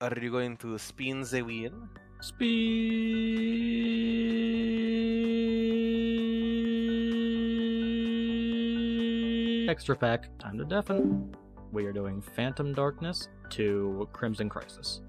Are you going to spin the wheel? Speed. Extra pack. Time to deafen. We are doing Phantom Darkness to Crimson Crisis.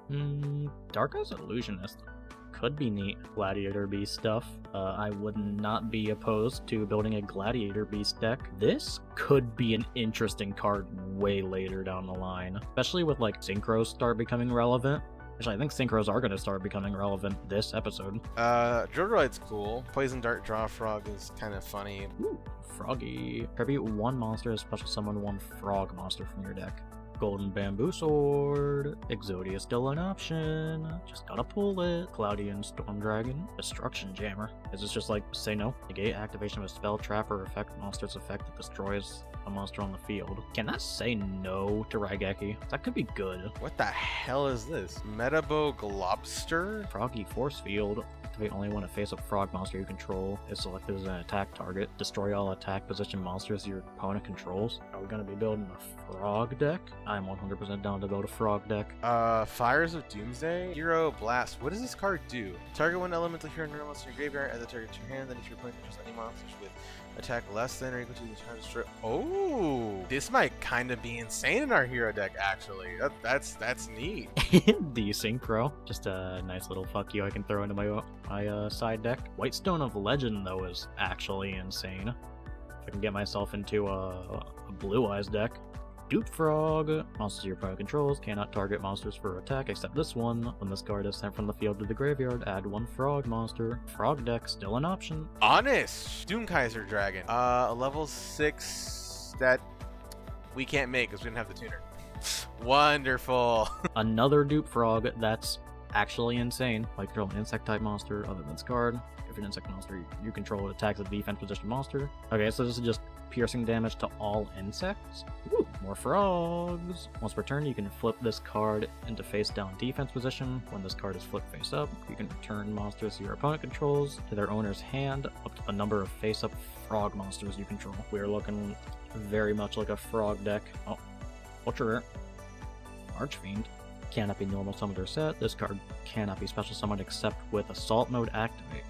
Darko's Illusionist could be neat. Gladiator Beast stuff. I would not be opposed to building a Gladiator Beast deck. This could be an interesting card way later down the line, especially with like synchros start becoming relevant. Actually, I think synchros are going to start becoming relevant this episode. Drogoid's cool. Poison Dart Draw Frog is kind of funny. Ooh, Froggy. Tribute one monster as special summon one frog monster from your deck. Golden Bamboo Sword. Exodia still an option. Just gotta pull it. Cloudian Storm Dragon. Destruction Jammer. Is this just like, say no? Negate activation of a spell, trap, or effect monster's effect that destroys a monster on the field. Can that say no to Raigeki? That could be good. What the hell is this? Metabo Globster? Froggy Force Field. Activate only when a face-up frog monster you control is selected as an attack target. Destroy all attack position monsters your opponent controls. Are we gonna be building a frog deck? I'm 100% down to build a frog deck. Fires of Doomsday? Hero Blast. What does this card do? Target one elemental hero near monster in your graveyard, add the target to your hand, then if your opponent controls any monsters with attack less than or equal to the target destroy. Oh, this might kind of be insane in our hero deck, actually. That's neat. The Synchro. Just a nice little fuck you I can throw into my side deck. Whitestone of Legend, though, is actually insane. If I can get myself into a Blue Eyes deck. Dupe Frog. Monsters your opponent controls cannot target monsters for attack except this one. When this card is sent from the field to the graveyard, add one frog monster. Frog deck still an option. Honest! Doomkaiser Dragon. A level 6 that we can't make because we didn't have the tuner. Wonderful! Another Dupe Frog that's actually insane. Like, control an insect type monster other than this card. If an insect monster you control attacks a defense position monster. Okay, so this is just piercing damage to all insects. Woo, more frogs. Once per turn, you can flip this card into face down defense position. When this card is flipped face up, you can return monsters your opponent controls to their owner's hand up to the number of face up frog monsters you control. We are looking very much like a frog deck. Oh, ultra rare. Archfiend. Cannot be normal summoned or set. This card cannot be special summoned except with assault mode activate.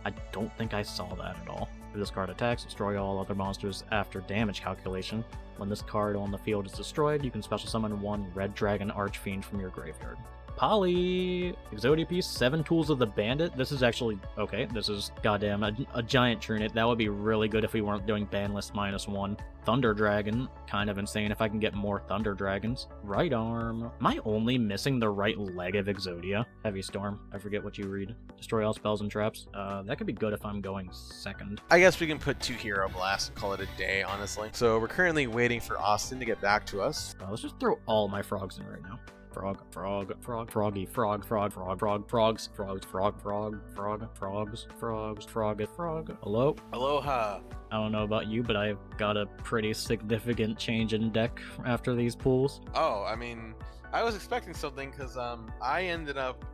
I don't think I saw that at all. If this card attacks, destroy all other monsters after damage calculation. When this card on the field is destroyed, you can special summon one Red Dragon Archfiend from your graveyard. Poly! Exodia piece, 7 Tools of the Bandit. This is actually, okay, this is goddamn a giant Trunit. That would be really good if we weren't doing ban list -1. Thunder Dragon, kind of insane if I can get more Thunder Dragons. Right arm. Am I only missing the right leg of Exodia? Heavy Storm, I forget what you read. Destroy all spells and traps. That could be good if I'm going second. I guess we can put 2 Hero Blasts and call it a day, honestly. So we're currently waiting for Austin to get back to us. Let's just throw all my frogs in right now. Frog, frog, frog, froggy, frog, frog, frog, frog, frogs, frogs, frog, frog, frog, frogs, frogs, frog, frog. Hello? Aloha. I don't know about you, but I've got a pretty significant change in deck after these pulls. Oh, I mean, I was expecting something because I ended up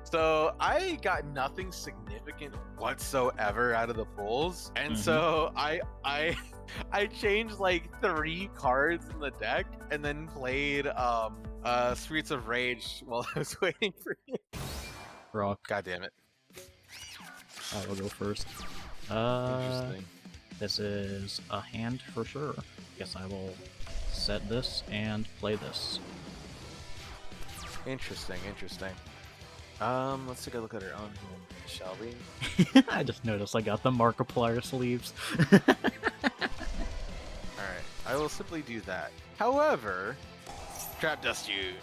so I got nothing significant whatsoever out of the pulls, and so I changed like 3 cards in the deck and then played Streets of Rage while I was waiting for you. Rock. God damn it. I will go first. Interesting. This is a hand for sure. Guess I will set this and play this. Interesting. Let's take a look at our own hand, shall we? I just noticed I got the Markiplier sleeves. Alright, I will simply do that. However, Trap Dust you.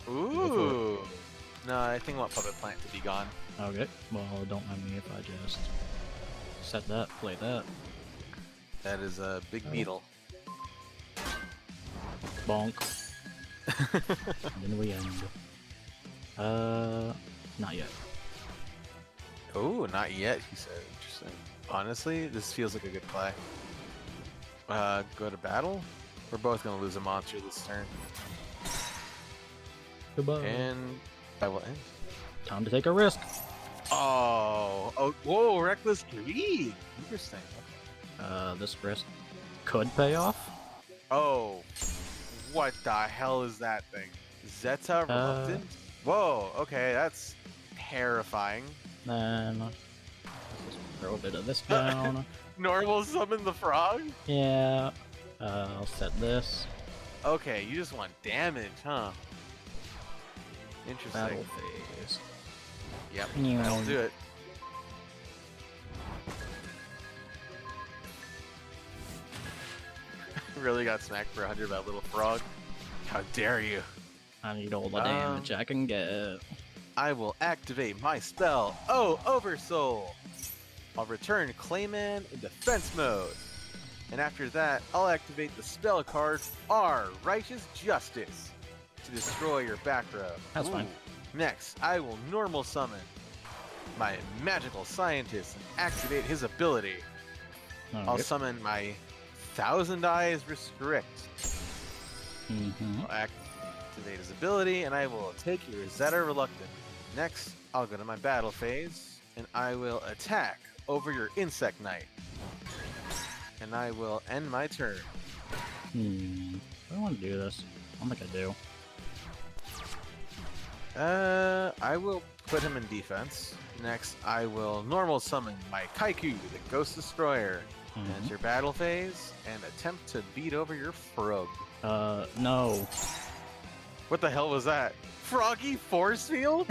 Ooh. No, I think I want Puppet Plant to be gone. Okay, well, don't mind me if I just set that, play that. That is a big beetle. Bonk. And then we end. Not yet. Oh, not yet, he said. Interesting. Honestly, this feels like a good play. Go to battle? We're both gonna lose a monster this turn. Goodbye. And I will end. Time to take a risk. Oh, whoa, Reckless Greed. Interesting. This risk could pay off. Oh, what the hell is that thing? Zeta Reluctant? Whoa, okay, that's terrifying. Then let's just throw a bit of this down. Normal summon the frog? Yeah. I'll set this. Okay, you just want damage, huh? Interesting. Battle phase. Yep, that'll do it. Really got smacked for 100 by a little frog. How dare you? I need all the damage I can get. I will activate my spell. Oh, Oversoul! I'll return Clayman in defense mode. And after that, I'll activate the spell card R, Righteous Justice, to destroy your back row. That's fine. Next, I will normal summon my Magical Scientist and activate his ability. I'll summon my Thousand Eyes Restrict. I'll activate his ability, and I will take your Zeta Reluctant. Next, I'll go to my battle phase, and I will attack over your Insect Knight. And I will end my turn. I don't want to do this. I don't think I do. I will put him in defense. Next, I will normal summon my Kaiku, the Ghost Destroyer. Enter battle phase, and attempt to beat over your frog. No. What the hell was that? Froggy Force Field?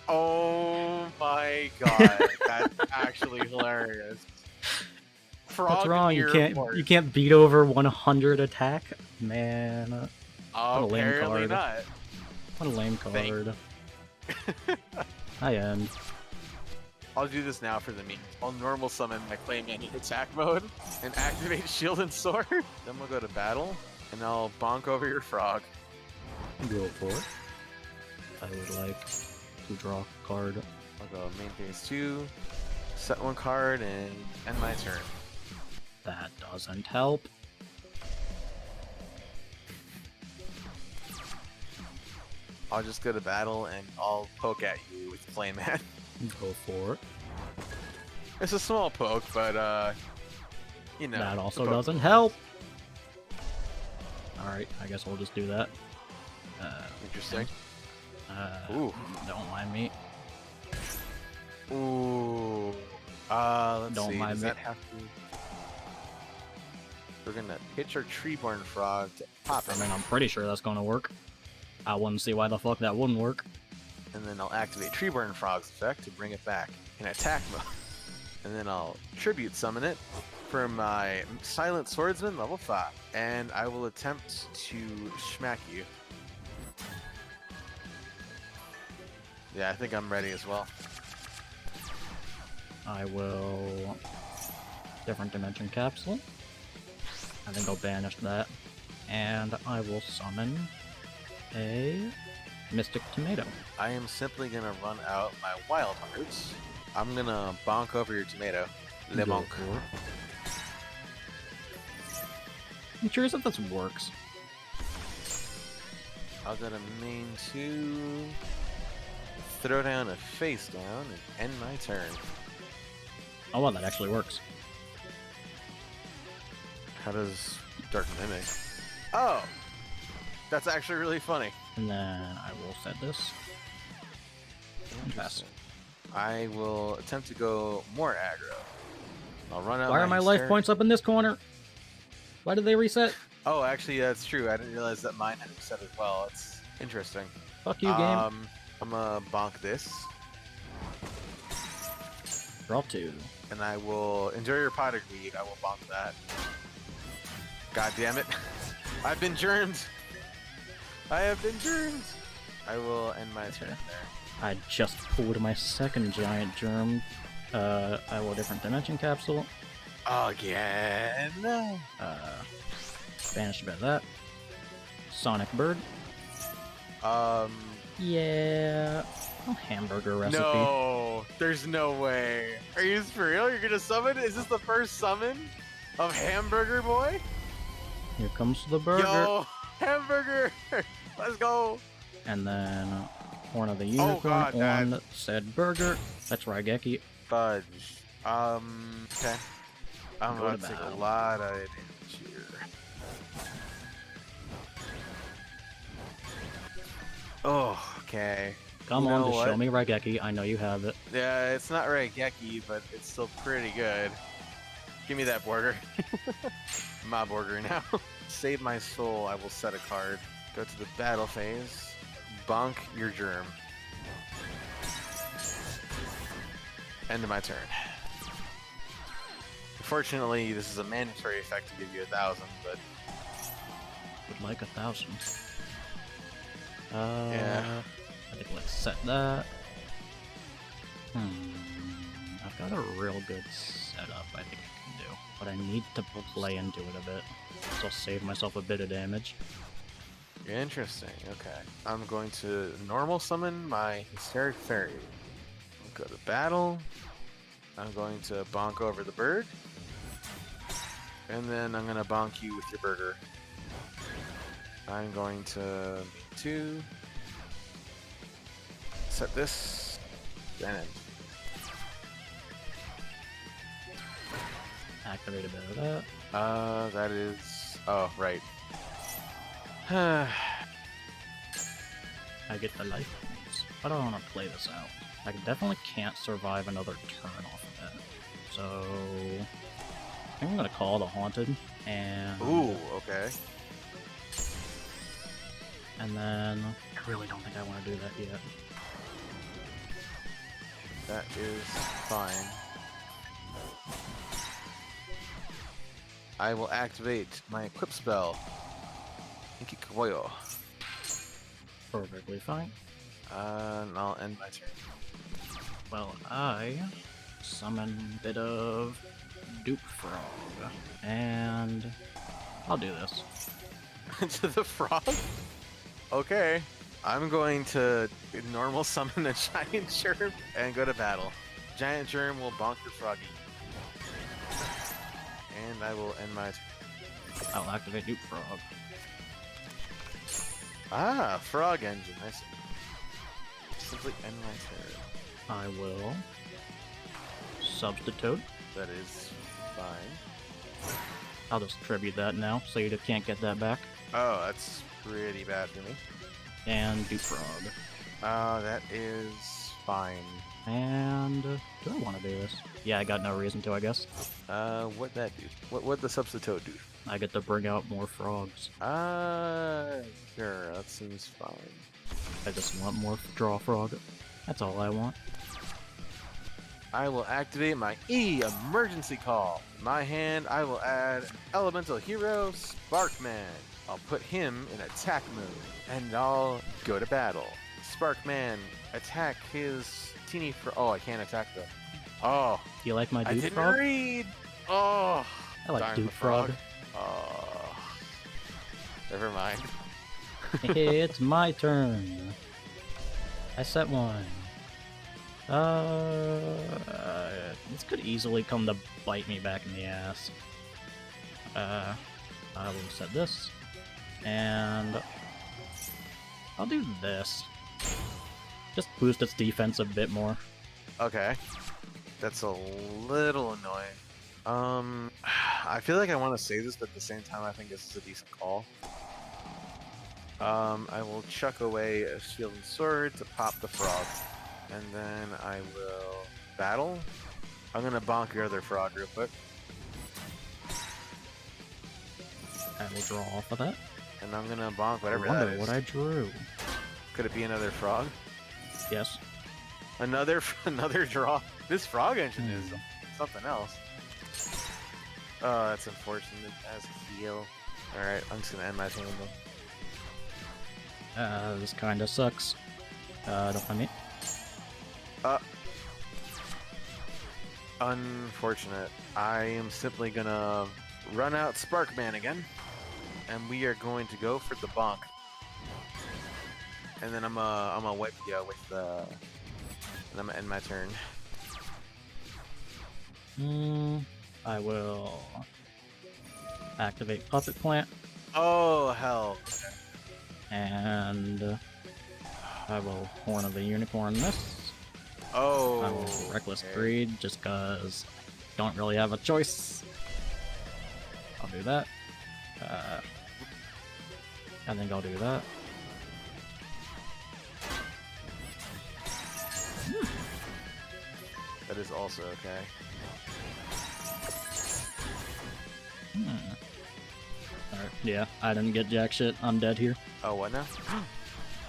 Oh my god, that's actually hilarious. What's wrong? You can't beat over 100 attack? Man. What a lame Apparently card. not. What a lame card. I end. I'll do this now for the meme. I'll normal summon my Clayman in attack mode and activate Shield and Sword. Then we'll go to battle, and I'll bonk over your frog. Go for it. I would like to draw a card. I'll go main phase 2, set one card, and end my turn. That doesn't help. I'll just go to battle, and I'll poke at you with Clayman. Go for it. It's a small poke, but, you know. That also doesn't help. Alright, I guess we'll just do that. Interesting. Ooh. Don't mind me. Ooh. Let's Don't see. mind Does me. that have to... We're gonna pitch our Treeborn Frog to pop I it. mean, I'm pretty sure that's gonna work. I wouldn't see why the fuck that wouldn't work. And then I'll activate Treeborn Frog's effect to bring it back in attack mode. And then I'll tribute summon it for my Silent Swordsman level 5. And I will attempt to smack you. Yeah, I think I'm ready as well. I will... Different Dimension Capsule. I think I'll banish that. And I will summon a Mystic Tomato. I am simply gonna run out my Wild Hearts. I'm gonna bonk over your tomato. Le Go bonk. for it. I'm curious if this works. I'll go to main 2, throw down a face down, and end my turn. Oh wow, that actually works. How does Dark Mimic? Oh! That's actually really funny. And then I will set this. And pass. I will attempt to go more aggro. I'll run out. Why are my life points up in this corner? Why did they reset? Oh, actually, that's true. I didn't realize that mine had reset as well. It's interesting. Fuck you, game. I'm gonna bonk this, Draw 2. and I will enjoy your potted weed. I will bonk that. God damn it! I've been germed. I have been germed. I will end my turn there. I just pulled my second giant germ. I will different dimension capsule. Again. Banished by that. Sonic Bird. Yeah. Oh, hamburger recipe. No, there's no way. Are you for real? You're gonna summon? Is this the first summon of Hamburger Boy? Here comes the burger. Yo, Hamburger! Let's go. And then Horn of the Unicorn on said burger. That's Raigeki. Fudge. Okay. I'm Go to about to take a battle. lot of damage here. Oh, okay. Come You on, know just show what? me Raigeki. I know you have it. Yeah, it's not Raigeki, but it's still pretty good. Give me that border. My border now. Save my soul, I will set a card. Go to the battle phase. Bonk your germ. End of my turn. Unfortunately, this is a mandatory effect to give you 1,000, but Would like 1,000. Yeah. I think let's set that. I've got a real good setup I think I can do, but I need to play into it a bit, so I'll save myself a bit of damage. interesting. Okay. I'm going to normal summon my Hysteric Fairy. Go to battle. I'm going to bonk over the bird. And then I'm going to bonk you with your burger. I'm going to two. Set this. Then end. Activate a bit of that. That is. Oh, right. I get the life points. I don't want to play this out. I definitely can't survive another turn off of that. So I think I'm gonna call the Haunted, and Ooh, okay. and then I really don't think I want to do that yet. That is fine. I will activate my equip spell. Ikikoyo. Perfectly fine. And I'll end my turn. Well, I summon a bit of Dupe Frog, and I'll do this. To the frog? Okay. I'm going to normal summon a giant germ and go to battle. Giant germ will bonk your froggy. And I will end my turn. I'll activate Dupe Frog. Ah, frog engine. I see. Simply end my turn. I will substitute. That is fine. I'll just tribute that now, so you can't get that back. Oh, that's pretty bad for me. And Dupe Frog. That is fine. And do I want to do this? Yeah, I got no reason to, I guess. What'd that do? What'd the substitute do? I get to bring out more frogs. Sure, that seems fine. I just want more draw frog. That's all I want. I will activate my emergency call. In my hand, I will add elemental hero Sparkman. I'll put him in attack mode, and I'll go to battle. Sparkman, attack his teeny oh, I can't attack them. Oh, Do you like my I Dupe didn't Frog? read. Oh, I like darn Dupe the Frog. Oh, never mind. It's my turn. I set one. This could easily come to bite me back in the ass. I will set this, and I'll do this. Just boost its defense a bit more. Okay, that's a little annoying. I feel like I want to say this, but at the same time, I think this is a decent call. I will chuck away a shield and sword to pop the frog, and then I will battle. I'm gonna bonk your other frog real quick, I will draw off of that. and I'm gonna bonk whatever I wonder that is. what I drew. Could it be another frog? Yes. Another draw. This frog engine is something else. Oh, that's unfortunate. As a heal. All right, I'm just gonna end my turn though. This kinda sucks. Don't mind me. Unfortunate. I am simply gonna run out Sparkman again, and we are going to go for the bonk. And then I'm gonna wipe you with the. And I'm gonna end my turn. I will activate Puppet Plant, Oh hell! and I will Horn of the Unicorn this. Oh. I will Reckless okay. Greed, just cause I don't really have a choice. I'll do that. I think I'll do that. That is also okay. Alright, yeah, I didn't get jack shit. I'm dead here. Oh, what now?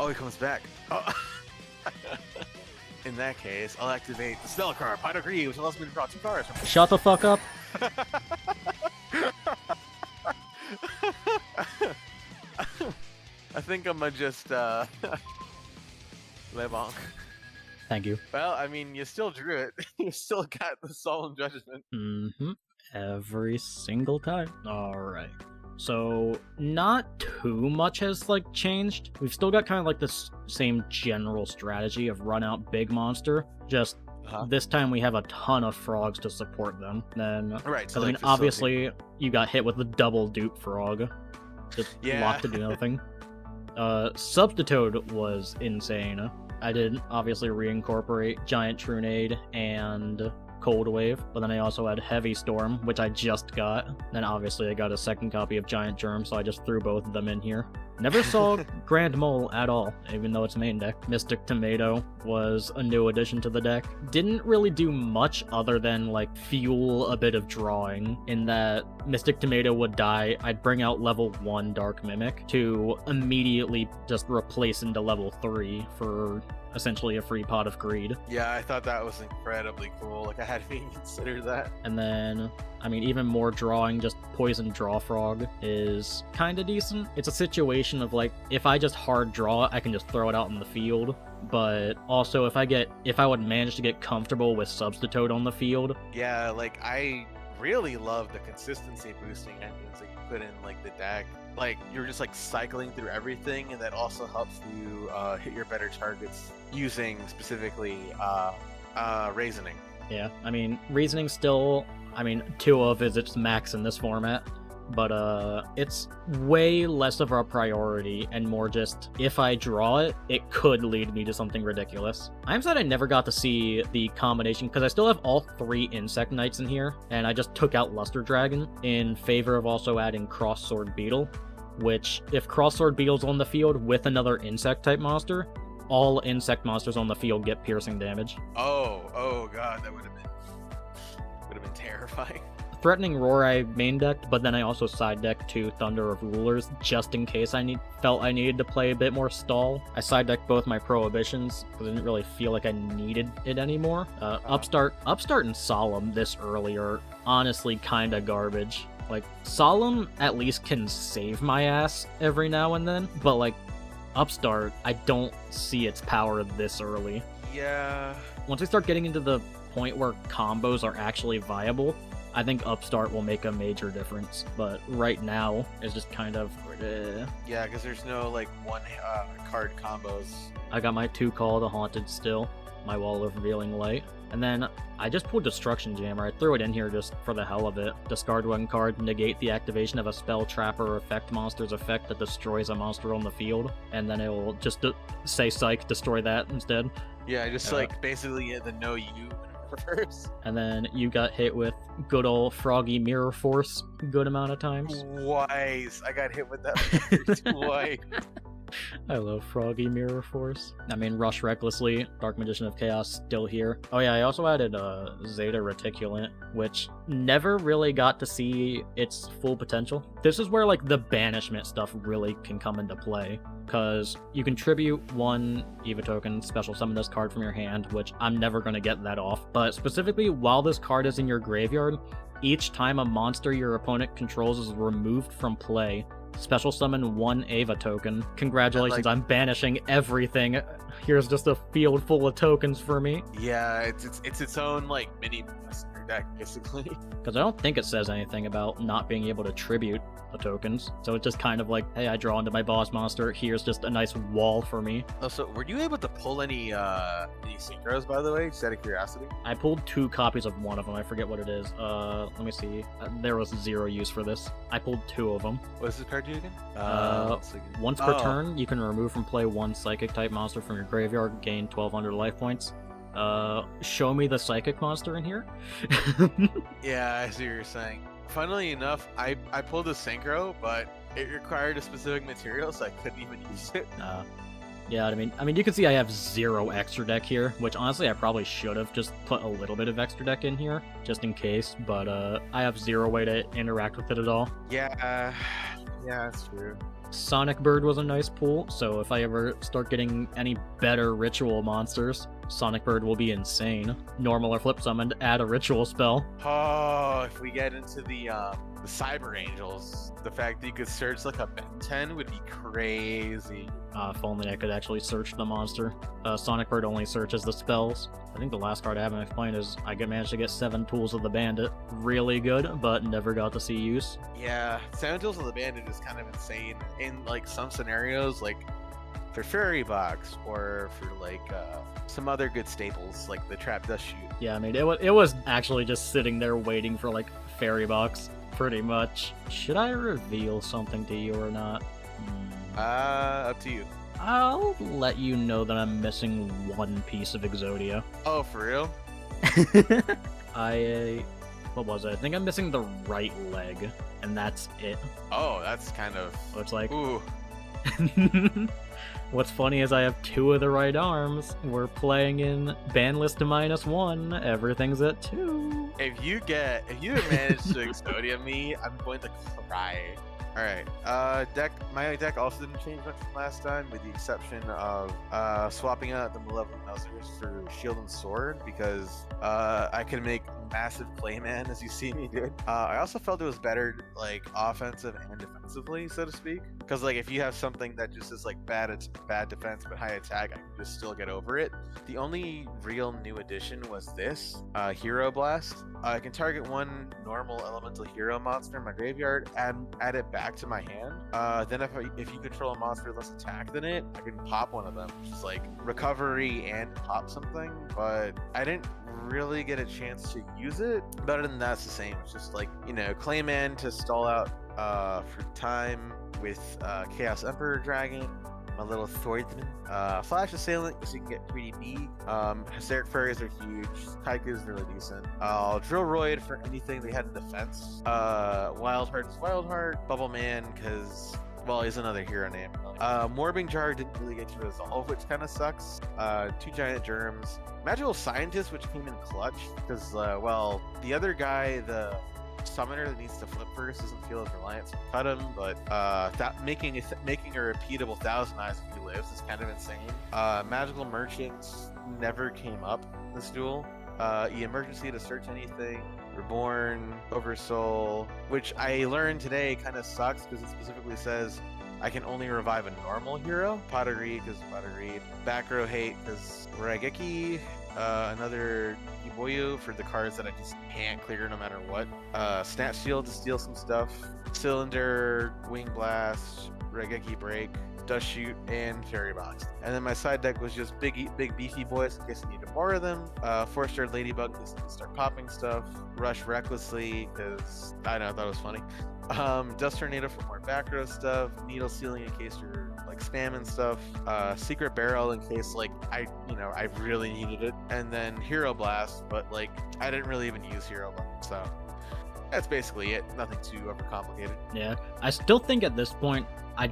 Oh, he comes back. Oh. In that case, I'll activate the spell card, Pine Agree, which allows me to draw 2 cards. Shut the fuck up! I think I'm gonna just, Lebonk. Thank you. Well, I mean, you still drew it. You still got the Solemn Judgment. Mm-hmm. Every single time. Alright. So, not too much has, like, changed. We've still got kind of, like, this same general strategy of run out big monster. Just, this time we have a ton of frogs to support them. Then, right, so I mean, obviously, you got hit with the double dupe frog. Just locked to do nothing. Substitute was insane. I did obviously reincorporate Giant Trunade and Cold Wave, but then I also had Heavy Storm, which I just got. Then obviously I got a second copy of Giant Germ, so I just threw both of them in here. Never saw Grand Mole at all, even though it's main deck. Mystic Tomato was a new addition to the deck. Didn't really do much other than, like, fuel a bit of drawing, in that Mystic Tomato would die, I'd bring out level 1 Dark Mimic to immediately just replace into level 3 for essentially a free Pot of Greed. Yeah, I thought that was incredibly cool. Like, I hadn't even considered that. And then, I mean, even more drawing, just Poison Draw Frog is kind of decent. It's a situation of, like, if I just hard draw it, I can just throw it out in the field. But also, if I would manage to get comfortable with Substitute on the field. Yeah, like, I really love the consistency boosting engines that you put in, like, the deck. Like, you're just, like, cycling through everything, and that also helps you hit your better targets using specifically Reasoning. Yeah, I mean, Reasoning still, I mean, 2 of is its max in this format, but it's way less of a priority and more just, if I draw it, it could lead me to something ridiculous. I'm sad I never got to see the combination, because I still have all 3 Insect Knights in here, and I just took out Luster Dragon in favor of also adding Cross Sword Beetle, which, if Cross Sword Beetle's on the field with another Insect-type monster, all Insect monsters on the field get piercing damage. Oh god, that would have been terrifying. Threatening Roar I main decked, but then I also side decked 2 Thunder of Rulers just in case I felt I needed to play a bit more stall. I side decked both my Prohibitions because I didn't really feel like I needed it anymore. Upstart and Solemn this early are honestly kinda garbage. Like, Solemn at least can save my ass every now and then, but, like, Upstart, I don't see its power this early. Yeah. Once we start getting into the point where combos are actually viable, I think Upstart will make a major difference. But right now, it's just kind of... Yeah, because there's no, like, one card combos. I got my 2 Call to Haunted still, my Wall of Revealing Light. And then I just pulled Destruction Jammer. I threw it in here just for the hell of it. Discard 1 card, negate the activation of a spell, trap, or effect monster's effect that destroys a monster on the field. And then it will just say Psych, destroy that instead. Yeah, just like basically the no you reverse. And then you got hit with good old Froggy Mirror Force good amount of times. Twice. I got hit with that twice. I love Froggy Mirror Force. I mean, Rush Recklessly, Dark Magician of Chaos, still here. Oh yeah, I also added Zeta Reticulant, which never really got to see its full potential. This is where, like, the banishment stuff really can come into play, because you contribute 1 EVA token, special summon this card from your hand, which I'm never going to get that off, but specifically while this card is in your graveyard, each time a monster your opponent controls is removed from play, special summon 1 Ava token. Congratulations, I'm banishing everything. Here's just a field full of tokens for me. Yeah, it's its own, like, mini monster deck, basically. Because I don't think it says anything about not being able to tribute the tokens. So it's just kind of like, hey, I draw into my boss monster. Here's just a nice wall for me. Oh, so were you able to pull any synchros, by the way, just out of curiosity? I pulled 2 copies of one of them. I forget what it is. Let me see. There was 0 use for this. I pulled 2 of them. What does this card do again? Once per turn, you can remove from play 1 psychic type monster from your graveyard, gain 1200 life points. Show me the psychic monster in here. Yeah, I see what you're saying. Funnily enough, I pulled a synchro, but it required a specific material, so I couldn't even use it. Yeah, I mean, you can see I have 0 extra deck here, which honestly I probably should have just put a little bit of extra deck in here, just in case, but I have 0 way to interact with it at all. Yeah, yeah, that's true. Sonic Bird was a nice pool, so if I ever start getting any better ritual monsters, Sonic Bird will be insane. Normal or flip summoned, add a ritual spell. Oh, if we get into the Cyber Angels, the fact that you could search like a Ben 10 would be crazy. If only I could actually search the monster. Sonic Bird only searches the spells. I think the last card I haven't explained is I managed to get 7 Tools of the Bandit. Really good, but never got to see use. Yeah, 7 Tools of the Bandit is kind of insane in like some scenarios, like for Fairy Box or for like some other good staples like the Trap Dust Shoot. Yeah, I mean, it was actually just sitting there waiting for like Fairy Box, pretty much. Should I reveal something to you or not? Up to you. I'll let you know that I'm missing 1 piece of Exodia. Oh, for real? What was it? I think I'm missing the right leg, and that's it. Oh, that's kind of... So it's like... Ooh. What's funny is I have 2 of the right arms. We're playing in ban list to -1. Everything's at 2. If you manage to Exodia me, I'm going to cry. Alright, my deck also didn't change much from last time, with the exception of swapping out the Malevolent Measures for Shield and Sword, because I can make massive Clayman, as you see me do. I also felt it was better, like, offensive and defensively, so to speak. Because, like, if you have something that just is, like, bad defense but high attack, I can just still get over it. The only real new addition was this, Hero Blast. I can target 1 normal elemental hero monster in my graveyard, add it back to my hand. Then if you control a monster less attack than it, I can pop one of them, which is like recovery and pop something. But I didn't really get a chance to use it. But other than that, it's the same. It's just like, you know, Clayman to stall out for time with Chaos Emperor Dragon, my little Thornton, Flash Assailant, because you can get 3DB. Hysteric Fairies are huge. Kaiku's is really decent. I'll Drill Roid for anything they had in defense. Wild Heart is Wild Heart. Bubble Man, because, well, he's another hero name. Morbing Jar didn't really get to resolve, which kind of sucks. 2 Giant Germs. Magical Scientist, which came in clutch, because, well, the other guy, the summoner that needs to flip first doesn't feel as reliant to cut him, but making a repeatable Thousand Eyes if he lives is kind of insane. Magical Merchants never came up in this duel. Emergency to search anything. Reborn, Oversoul, which I learned today kind of sucks because it specifically says I can only revive a normal hero. Pottery because Pottery. Back Row Hate because Raigeki. Another Iboyu for the cards that I just can't clear no matter what. Snatch Shield to steal some stuff. Cylinder, Wing Blast, Raigeki Break, Dust Shoot, and Fairy Box. And then my side deck was just big beefy boys in case I need to borrow them. 4-star Ladybug because I can start popping stuff. Rush Recklessly because I know, I thought it was funny. Dust Tornado for more back row stuff. Needle Sealing in case you're like spamming stuff. Secret Barrel in case like I really needed it. And then Hero Blast, but like I didn't really even use Hero Blast, so that's basically it. Nothing too overcomplicated. Yeah, I still think at this point I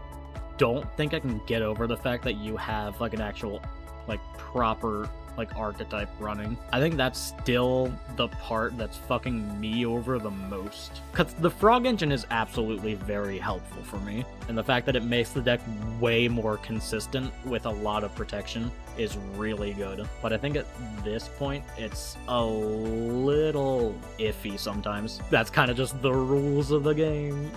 don't think I can get over the fact that you have like an actual like proper like archetype running. I think that's still the part that's fucking me over the most. Because the Frog Engine is absolutely very helpful for me, and the fact that it makes the deck way more consistent with a lot of protection is really good. But I think at this point, it's a little iffy sometimes. That's kind of just the rules of the game.